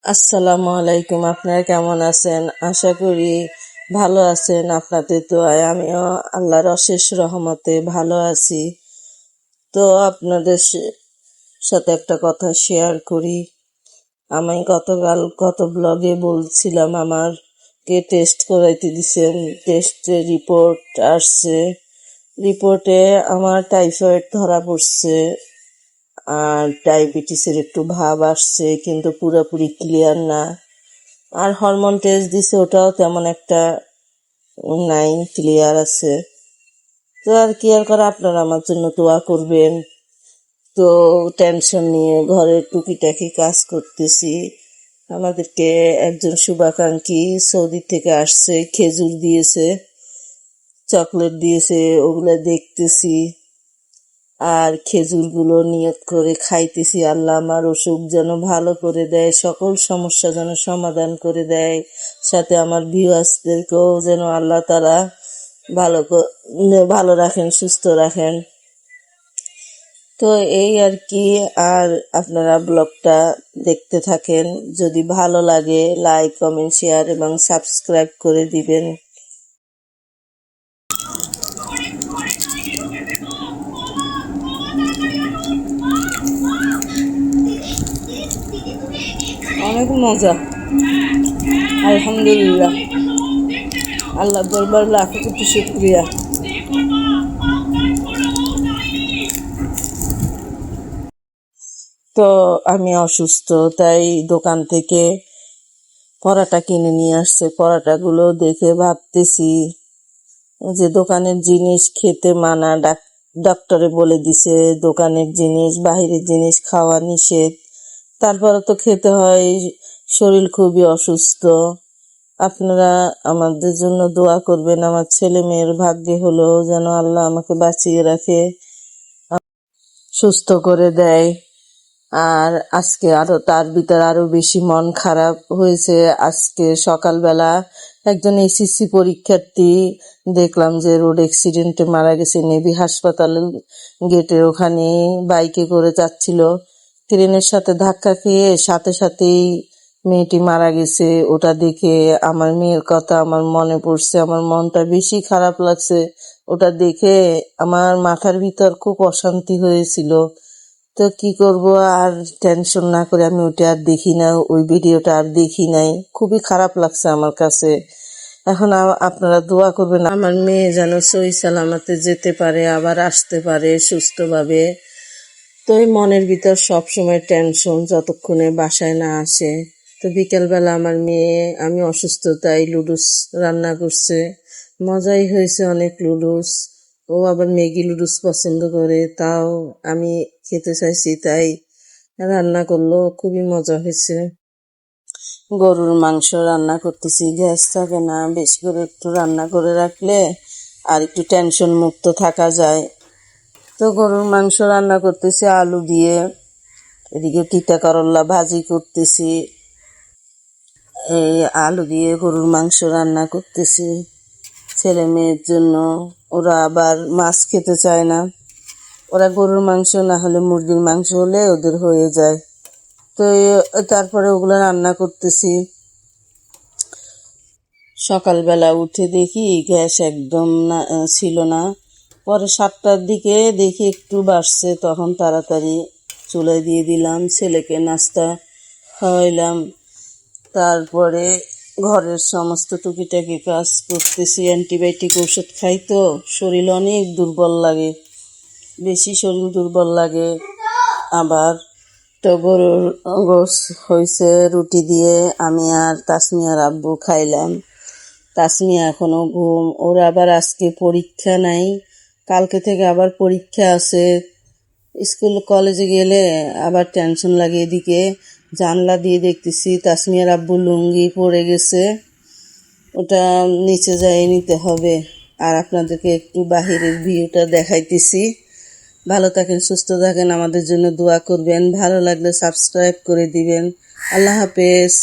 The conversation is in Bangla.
আসসালামু আলাইকুম। আপনারা কেমন আছেন? আশা করি ভালো আছেন। আপনাদের দোয়ায় আমিও আল্লাহর অশেষ রহমতে ভালো আছি। তো আপনাদের সাথে একটা কথা শেয়ার করি। আমি গত ব্লগে বলছিলাম আমারকে টেস্ট করাইতে দিছেন। টেস্টের রিপোর্ট আসছে। রিপোর্টে আমার টাইফয়েড ধরা পড়ছে আর ডায়াবেটিসের একটু ভাব আসছে, কিন্তু পুরোপুরি ক্লিয়ার না। আর হরমোন টেস্ট দিছে, ওটাও তেমন একটা নাই, ক্লিয়ার আছে। তো আর কি আর করা, আপনারা আমার জন্য দোয়া করবেন। তো টেনশন নিয়ে ঘরের টুকিটাকি কাজ করতেছি। আমাদেরকে একজন শুভাকাঙ্ক্ষী সৌদি থেকে আসছে, খেজুর দিয়েছে, চকলেট দিয়েছে, ওগুলো দেখতেছি আর খেজুরগুলো নিয়ত করে খাইতেছি। আল্লাহ আমার অসুখ যেন ভালো করে দেয়, সকল সমস্যা যেন সমাধান করে দেয়, সাথে আমার ভিউয়ার্সদেরকেও যেন আল্লাহ তারা ভালো রাখেন, সুস্থ রাখেন। তো এই আর কি। আর আপনারা ব্লগটা দেখতে থাকেন। যদি ভালো লাগে লাইক, কমেন্ট, শেয়ার এবং সাবস্ক্রাইব করে দিবেন। অনেক মজা, আলহামদুলিল্লাহ। আল্লাহ দরবার লাখো কোটি শুকরিয়া। তো আমি অসুস্থ, তাই দোকান থেকে পরাটা কিনে নিয়ে আসছে। পরাটাগুলো দেখে ভাবতেছি যে দোকানের জিনিস খেতে মানা, ডক্টরে বলে দিছে দোকানের জিনিস, বাহিরের জিনিস খাওয়া নিষেধ, তারপরে তো খেতে হয়। শরীর খুবই অসুস্থ। আপনারা আমাদের জন্য দোয়া করবেন। আমার ছেলে মেয়ের ভাগ্যে হলো যেন আল্লাহ আমাকে বাঁচিয়ে রাখে, সুস্থ করে দেয়। আর আজকে তার ভিতর আরো বেশি মন খারাপ হয়েছে। আজকে সকালবেলা একজন এসএসসি পরীক্ষার্থী দেখলাম যে রোড অ্যাক্সিডেন্টে মারা গেছে। নেভি হাসপাতালের গেটের ওখানে বাইকে করে যাচ্ছিল, ট্রেনের সাথে ধাক্কা খেয়ে সাথে সাথেই মেয়েটি মারা গেছে। ওটা দেখে আমার মেয়ের কথা আমার মনে পড়ছে, আমার মনটা বেশি খারাপ লাগছে। ওটা দেখে আমার মাথার ভিতর খুব অশান্তি হয়েছিল। তো কি করব, আর টেনশন না করে আমি ওটা আর দেখি না, ওই ভিডিওটা আর দেখি নাই। খুবই খারাপ লাগছে আমার কাছে। এখন আপনারা দোয়া করবেন আমার মেয়ে যেন সহি সালামতে যেতে পারে, আবার আসতে পারে সুস্থভাবে। তো এই মনের ভিতর সবসময় টেনশন যতক্ষণে বাসায় না আসে। তো বিকেলবেলা আমার মেয়ে, আমি অসুস্থ তাই লুডুস রান্না করছে। মজাই হয়েছে অনেক লুডুস। ও আবার ম্যাগি লুডুস পছন্দ করে, তাও আমি খেতে চাইছি তাই রান্না করলো, খুবই মজা হয়েছে। গরুর মাংস রান্না করতেছি, গ্যাস থাকে না, বেশি করে একটু রান্না করে রাখলে আর একটু টেনশন মুক্ত থাকা যায়। তো গরুর মাংস রান্না করতেছি আলু দিয়ে, এদিকে তিতা করল্লা ভাজি করতেছি। এই আলু দিয়ে গরুর মাংস রান্না করতেছি ছেলে মেয়ের জন্য। ওরা আবার মাছ খেতে চায় না, ওরা গরুর মাংস না হলে মুরগির মাংস হলে ওদের হয়ে যায়। তো তারপরে ওগুলো রান্না করতেছি। সকালবেলা উঠে দেখি গ্যাস একদম না ছিল না। পরে 7টার দিকে দেখি একটু বাড়ছে, তখন তাড়াতাড়ি চুলায় দিয়ে দিলাম, ছেলেকে নাস্তা খাওয়াইলাম। তারপরে ঘরের সমস্ত টুকিটাকি কাজ করতেছি। অ্যান্টিবায়োটিক ওষুধ খাই তো শরীর অনেক দুর্বল লাগে, বেশি শরীর দুর্বল লাগে। আবার তো গরুর গোস হয়েছে, রুটি দিয়ে আমি আর তাসমিয়ার আব্বু খাইলাম। তাসমিয়া এখনো ঘুম, ওর আবার আজকে পরীক্ষা নাই, কালকে থেকে আবার পরীক্ষা আছে। স্কুল কলেজে গেলে আবার টেনশন লাগে। এদিকে জানলা দিয়ে দেখতেছি তাসমিয়ার আব্বু লুঙ্গি পরে গেছে, ওটা নিচে যাই নিতে হবে। আর আপনাদেরকে একটু বাহিরের ভিউটা দেখাইতেছি। ভালো থাকেন, সুস্থ থাকেন, আমাদের জন্য দোয়া করবেন। ভালো লাগলে সাবস্ক্রাইব করে দিবেন। আল্লাহ হাফেজ।